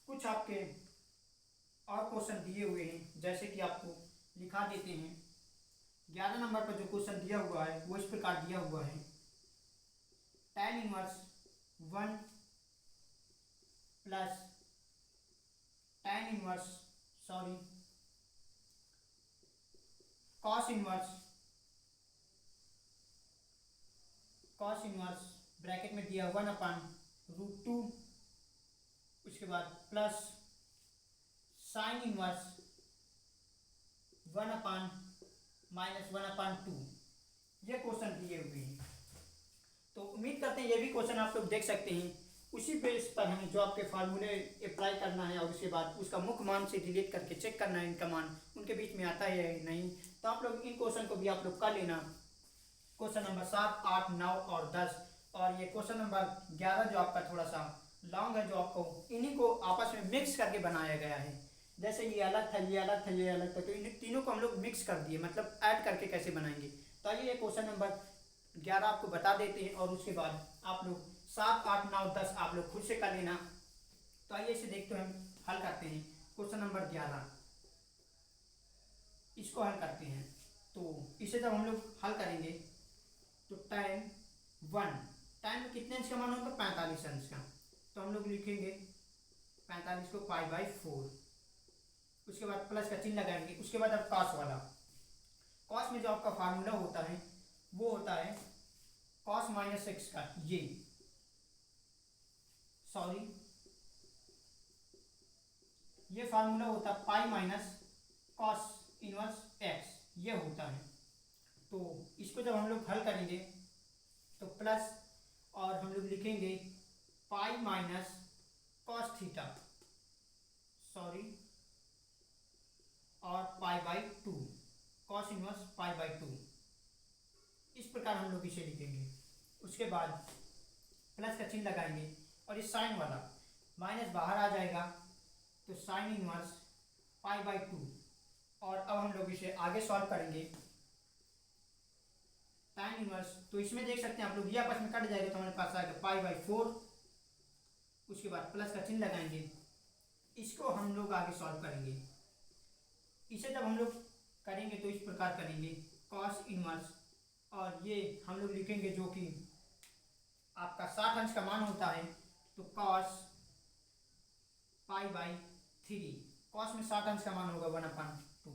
कुछ आपके और क्वेश्चन दिए हुए हैं, जैसे कि आपको लिखा देते हैं। 11 नंबर पर जो क्वेश्चन दिया हुआ है वो इस प्रकार दिया हुआ है tan inverse 1 plus tan inverse cos inverse bracket में दिया 1/√2। उसके बाद प्लस साइन इनवर्स 1/-1/2 ये क्वेश्चन दिए हुए हैं। तो उम्मीद करते हैं ये भी क्वेश्चन आप लोग देख सकते हैं। उसी बेस पर हमें जो आपके फार्मूले अप्लाई करना है और उसके बाद उसका मुख्य मान से रिलेट करके चेक करना है इनका मान उनके बीच में आता है या नहीं। तो आप लोग इन क्वेश्चन को भी आप लोग कर लेना। क्वेश्चन नंबर 7, 8, 9 और 10 और ये क्वेश्चन नंबर 11 जो आपका थोड़ा सा लॉन्ग है, जो आपको इन्हीं को आपस में मिक्स करके बनाया गया है। जैसे ये अलग था, ये अलग था, ये अलग था, तो इन तीनों को हम लोग मिक्स कर दिए, मतलब ऐड करके कैसे बनाएंगे। तो आइए ये क्वेश्चन नंबर 11 आपको बता देते हैं और उसके बाद आप लोग 7, 8, 9, 10 आप लोग खुद से कर लेना। तो आइए इसे देखते हैं, हम हल करते हैं। क्वेश्चन नंबर 11 इसको हल करते हैं। तो इसे जब हम लोग हल करेंगे तो tan 1 में कितने अंश का मान होगा? 45 अंश का। तो हम लोग लिखेंगे 45 को π/4। उसके बाद प्लस का चिन्ह लगाएंगे। उसके बाद अब कॉस वाला, कॉस में जो आपका फार्मूला होता है वो होता है cos -x का ये फार्मूला होता है pi minus cos inverse x, ये होता है। तो इसको जब हम लोग हल करेंगे तो प्लस और हम लोग लिखेंगे पाई माइनस cos थीटा और π/2 cos इनवर्स π/2, इस प्रकार हम लोग इसे लिखेंगे। उसके बाद प्लस का चिन्ह लगाएंगे और इस साइन वाला माइनस बाहर आ जाएगा तो साइन इनवर्स पाई बाई 2। और अब हम लोग इसे आगे सॉल्व करेंगे। tan इनवर्स, तो इसमें देख सकते हैं आप लोग ये आपस में कट जाएगा तो हमारे पास आएगा पाई बाई 4। उसके बाद प्लस का चिन्ह लगाएंगे। इसको हम लोग आगे सॉल्व करेंगे। इसे जब हम लोग करेंगे तो इस प्रकार करेंगे कॉस इनवर्स, और ये हम लोग लिखेंगे जो कि आपका 60 अंश का मान होता है तो कॉस पाई बाई 3। कॉस में 60 अंश का मान होगा 1/2।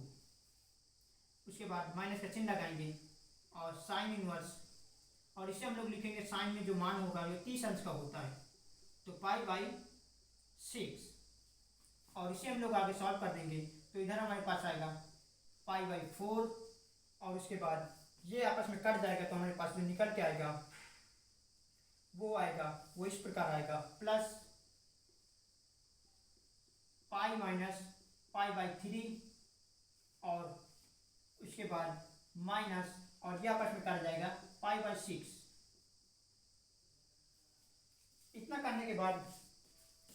उसके बाद माइनस का चिन्ह लगाएंगे और साइन इनवर्स, और इसे हम लोग लिखेंगे साइन में जो मान होगा ये 30 अंश का होता है तो पाई बाई 6। और इसे हम लोग आगे सॉल्व कर देंगे तो इधर हमारे पास आएगा पाई बाई 4, और उसके बाद ये आपस में कट जाएगा तो हमारे पास जो निकल के आएगा वो इस प्रकार आएगा plus pi minus pi by 3, और उसके बाद माइनस, और ये आपस में कट जाएगा पाई बाई 6। इतना करने के बाद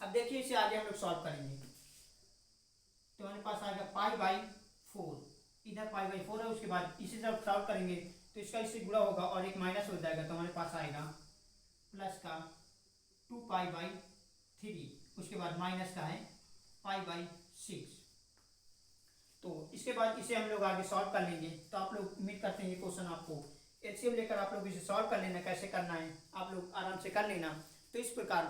अब देखिए इसे आगे हम लोग सॉल्व करेंगे तो हमारे पास आएगा पाई बाई 4। इधर पाई बाई 4 है। उसके बाद इसे जब सॉल्व करेंगे तो इसका इससे गुणा होगा और एक माइनस हो जाएगा तो हमारे पास आएगा प्लस का 2 पाई बाई 3। उसके बाद माइनस का है पाई बाई 6। तो इसके बाद इसे हम लोग आगे सॉल्व कर लेंगे। तो आप लोग उम्मीद करते हैं ये क्वेश्चन आपको एलसीएम लेकर आप लोग इसे सॉल्व कर लेना, कैसे करना है आप लोग आराम से कर लेना। तो इस प्रकार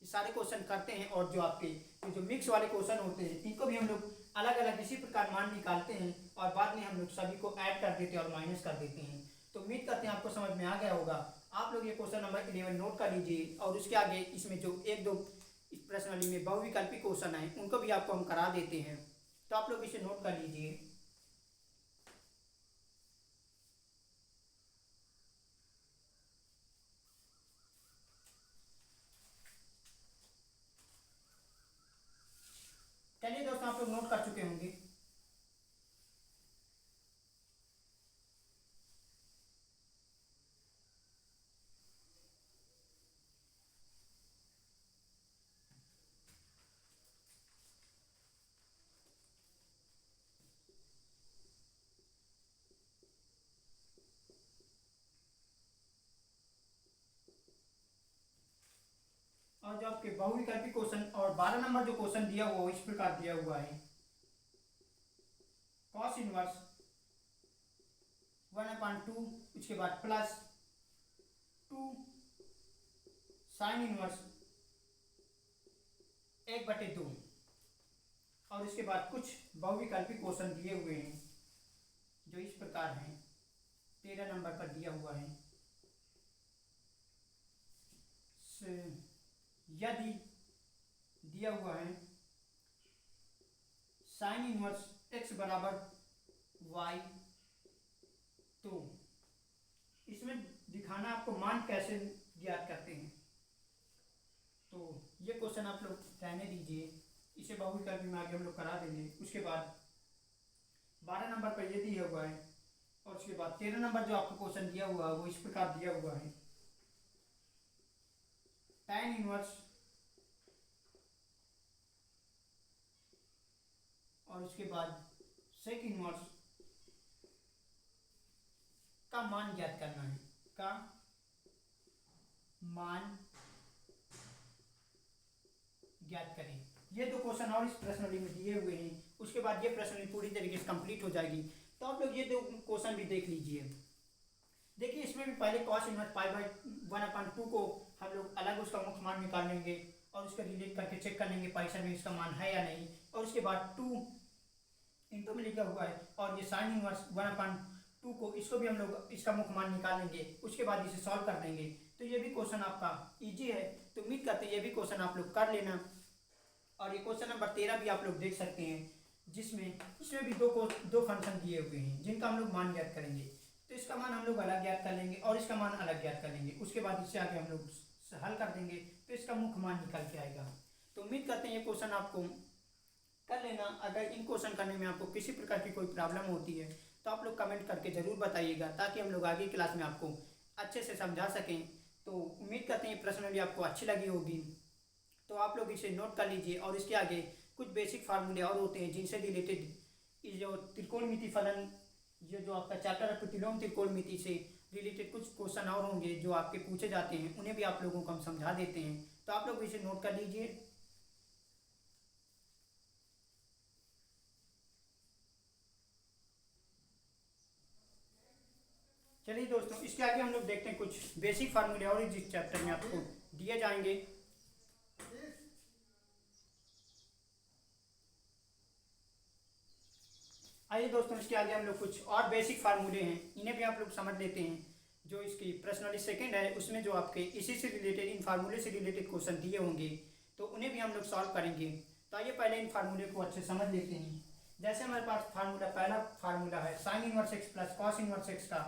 ये सारे क्वेश्चन करते हैं, और जो आपके जो मिक्स वाले क्वेश्चन होते हैं इनको भी हम लोग अलग अलग इसी प्रकार मान निकालते हैं और बाद में हम लोग सभी को ऐड कर देते हैं और माइनस कर देते हैं। तो उम्मीद करते हैं आपको समझ में आ गया होगा। आप लोग ये क्वेश्चन नंबर 11 नोट कर लीजिए, और उसके आगे इसमें जो एक दो इस प्रश्नावली में बहुविकल्पी क्वेश्चन है उनको भी आपको हम करा देते हैं, तो आप लोग इसे नोट कर लीजिए। चलिए दोस्तों, आप लोग नोट कर चुके होंगे। और जो आपके बहुविकल्पी क्वेश्चन और 12 नंबर जो क्वेश्चन दिया हुआ इस प्रकार दिया हुआ है कॉस इनवर्स 1/2, उसके बाद प्लस 2 साइन इनवर्स 1/2, और इसके बाद कुछ बहुविकल्पी क्वेश्चन दिए हुए हैं जो इस प्रकार हैं। 13 नंबर पर दिया हुआ है यदि दिया हुआ है साइन इनवर्स x बराबर y, तो इसमें दिखाना आपको मान कैसे ज्ञात करते हैं। तो ये क्वेश्चन आप लोग रहने दीजिए, इसे बहुविकल्पी में आगे हम लोग करा देंगे। उसके बाद 12 नंबर पर ये दिया हुआ है, और उसके बाद 13 नंबर जो आपको क्वेश्चन दिया हुआ है वो इस प्रकार दिया हुआ है tan इनवर्स, और उसके बाद सेक इनवर्स का मान ज्ञात करना है, का मान ज्ञात करें। ये दो क्वेश्चन और इस प्रश्नावली में दिए हुए हैं। उसके बाद ये प्रश्नावली पूरी तरीके से कंप्लीट हो जाएगी। तो आप लोग ये दो क्वेश्चन भी देख लीजिए। देखिए इसमें भी पहले कॉस इनवर्स पाई बाई 1/2 को हम लोग अलग उसका मुख्य मान निकाल लेंगे और उसका रिलेट करके चेक कर लेंगे पाइसर में इसका मान है या नहीं, और उसके बाद 2 इंटू में लिखा हुआ है, और ये साइन इनवर्स 1/2 को इसको भी हम लोग इसका मुख्य मान निकाल लेंगे। उसके बाद इसे सॉल्व कर देंगे। तो ये भी क्वेश्चन आपका ईजी है। तो उम्मीद करते हैं ये भी क्वेश्चन आप लोग कर लेना। और ये क्वेश्चन नंबर 13 भी आप लोग देख सकते हैं, जिसमें इसमें भी दो फंक्शन दिए हुए हैं जिनका हम लोग मान ज्ञात करेंगे। तो इसका मान हम लोग अलग ज्ञात कर लेंगे और इसका मान अलग ज्ञात कर लेंगे। उसके बाद इससे आगे हम लोग हल कर देंगे तो इसका मुख्य मान निकल के आएगा। तो उम्मीद करते हैं ये क्वेश्चन आपको कर लेना। अगर इन क्वेश्चन करने में आपको किसी प्रकार की कोई प्रॉब्लम होती है तो आप लोग कमेंट करके ज़रूर बताइएगा, ताकि हम लोग आगे क्लास में आपको अच्छे से समझा सकें। तो उम्मीद करते हैं प्रश्न भी आपको अच्छी लगी होगी। तो आप लोग इसे नोट कर लीजिए। और इसके आगे कुछ बेसिक फार्मूले और होते हैं जिनसे रिलेटेड ये जो त्रिकोणमिति फलन, ये जो आपका चैप्टर है प्रतिलोम त्रिकोणमिति से रिलेटेड कुछ क्वेश्चन और होंगे जो आपके पूछे जाते हैं, उन्हें भी आप लोगों को हम समझा देते हैं। तो आप लोग इसे नोट कर लीजिए। चलिए दोस्तों, इसके आगे हम लोग देखते हैं कुछ बेसिक फार्मूले और जिस चैप्टर में आपको दिए जाएंगे। आइए दोस्तों, इसके आगे हम लोग कुछ और बेसिक फार्मूले हैं, इन्हें भी आप लोग समझ लेते हैं। जो इसकी प्रश्नावली सेकंड है उसमें जो आपके इसी से रिलेटेड, इन फार्मूले से रिलेटेड क्वेश्चन दिए होंगे, तो उन्हें भी हम लोग सॉल्व करेंगे। तो आइए पहले इन फार्मूले को अच्छे समझ लेते हैं। जैसे हमारे पास फार्मूला, पहला फार्मूला है sine inverse x plus cos inverse x का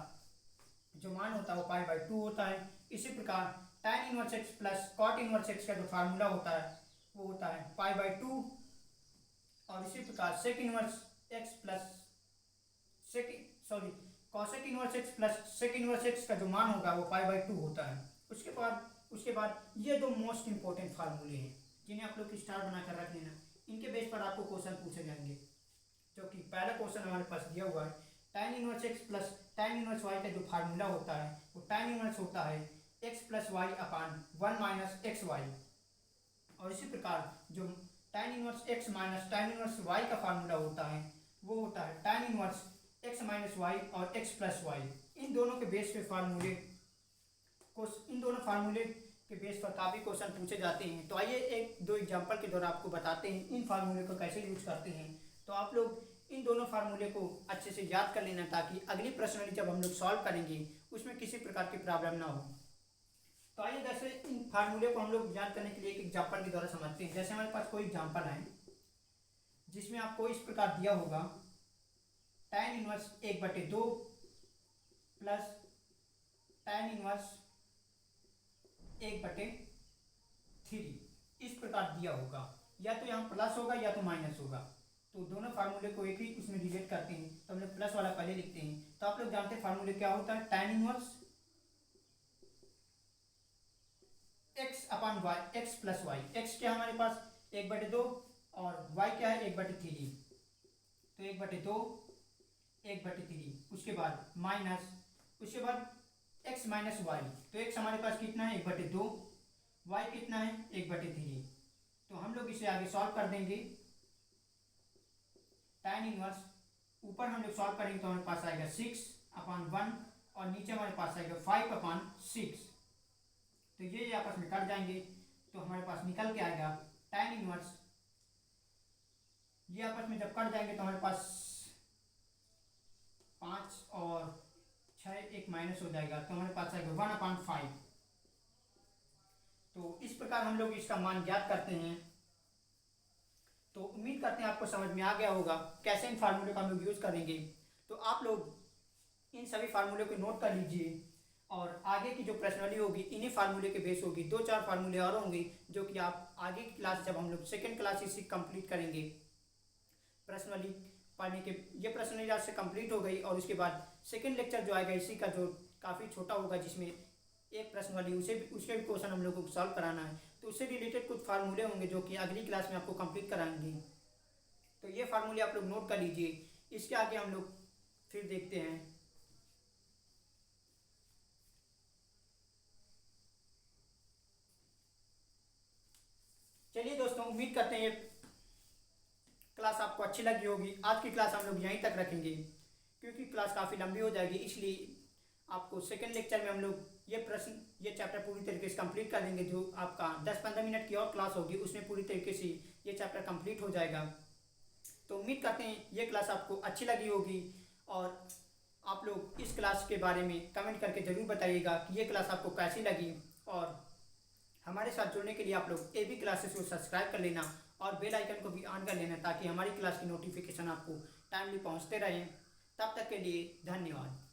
जो मान होता है वो पाई बाई 2 होता है। इसी प्रकार tan inverse x plus cot inverse x का जो फार्मूला होता है वो होता है पाई बाई 2। और इसी प्रकार sec inverse x plus cosec inverse x plus sec inverse x का जो मान होगा वो पाई बाई 2 होता है। उसके बाद ये दो मोस्ट इंपॉर्टेंट फार्मूले हैं जिन्हें आप लोग स्टार बनाकर रख लेना। इनके बेस पर आपको क्वेश्चन पूछे जाएंगे। जो कि पहला क्वेश्चन हमारे पास दिया हुआ है, tan इनवर्स एक्स प्लस tan इनवर्स वाई का जो फार्मूला होता है वो tan इनवर्स होता है x plus y upon 1 minus x y. और इसी प्रकार जो tan inverse x minus tan inverse y का फार्मूला होता है वो होता है tan inverse x minus y और एक्स प्लस वाई। इन दोनों के बेस पे इन दोनों फार्मूले के बेस पर काफ़ी क्वेश्चन पूछे जाते हैं। तो आइए एक दो एग्जांपल के द्वारा आपको बताते हैं इन फार्मूले को कैसे यूज करते हैं। तो आप लोग इन दोनों फार्मूले को अच्छे से याद कर लेना ताकि अगली प्रश्नावली जब हम लोग सॉल्व करेंगे उसमें किसी प्रकार की प्रॉब्लम ना हो। तो आइए जैसे इन फार्मूले को हम लोग याद करने के लिए एक एग्जाम्पल के द्वारा समझते हैं। जैसे हमारे पास कोई एग्जाम्पल है जिसमें आपको इस प्रकार दिया होगा tan inverse 1/2 plus tan inverse 1/3 इस प्रकार दिया होगा। या तो यहाँ प्लस होगा या तो माइनस होगा। तो दोनों फार्मूले को एक ही उसमें रिलेट करते हैं, तो हम लोग प्लस वाला पहले लिखते हैं। तो आप लोग जानते हैं फार्मूले क्या होता है, tan inverse x upon y, x plus y. X क्या है हमारे पास 1/2 और वाई क्या है 1/3। तो 1/2 1/3। उसके बाद माइनस, उसके बाद एक्स माइनस वाई। तो एक्स हमारे पास कितना है 1/2, वाई कितना है 1/3। तो हम लोग इसे आगे सॉल्व कर देंगे। tan इनवर्स ऊपर हम लोग सॉल्व करेंगे तो हमारे पास आएगा 6/1 और नीचे हमारे पास आएगा 5/6। तो ये आपस में कट जाएंगे तो हमारे पास निकल के आएगा tan इनवर्स, ये आपस में जब कट जाएंगे तो हमारे पास 5 और 6 एक माइनस हो जाएगा तो हमारे पास आएगा 1/5। तो इस प्रकार हम लोग इसका मान ज्ञात करते हैं। तो उम्मीद करते हैं आपको समझ में आ गया होगा कैसे इन फार्मूले का हम लोग यूज करेंगे। तो आप लोग इन सभी फार्मूले को नोट कर लीजिए और आगे की जो प्रश्नावली होगी इन्हीं फार्मूले के बेस होगी। 2-4 फार्मूले और होंगे जो कि आप आगे की क्लास जब हम लोग सेकेंड क्लास इसी कंप्लीट करेंगे प्रश्नावली पढ़ने के, ये प्रश्नावली आज से कंप्लीट हो गई। और उसके बाद सेकेंड लेक्चर जो आएगा इसी का जो काफ़ी छोटा होगा जिसमें एक प्रश्नावली उसके भी क्वेश्चन हम लोग को सॉल्व कराना है। तो उससे रिलेटेड कुछ फार्मूले होंगे जो कि अगली क्लास में आपको कंप्लीट कराएंगे। तो ये फार्मूले आप लोग नोट कर लीजिए। इसके आगे हम लोग फिर देखते हैं। चलिए दोस्तों, उम्मीद करते हैं ये क्लास आपको अच्छी लगी होगी। आज की क्लास हम लोग यहीं तक रखेंगे क्योंकि क्लास काफ़ी लंबी हो जाएगी, इसलिए आपको सेकेंड लेक्चर में हम लोग ये चैप्टर पूरी तरीके से कंप्लीट कर लेंगे। जो आपका 10-15 मिनट की और क्लास होगी उसमें पूरी तरीके से ये चैप्टर कंप्लीट हो जाएगा। तो उम्मीद करते हैं ये क्लास आपको अच्छी लगी होगी और आप लोग इस क्लास के बारे में कमेंट करके ज़रूर बताइएगा कि ये क्लास आपको कैसी लगी। और हमारे साथ जुड़ने के लिए आप लोग AB क्लासेस को सब्सक्राइब कर लेना और बेल आइकन को भी ऑन कर लेना ताकि हमारी क्लास की नोटिफिकेशन आपको टाइमली पहुंचते रहें। तब तक के लिए धन्यवाद।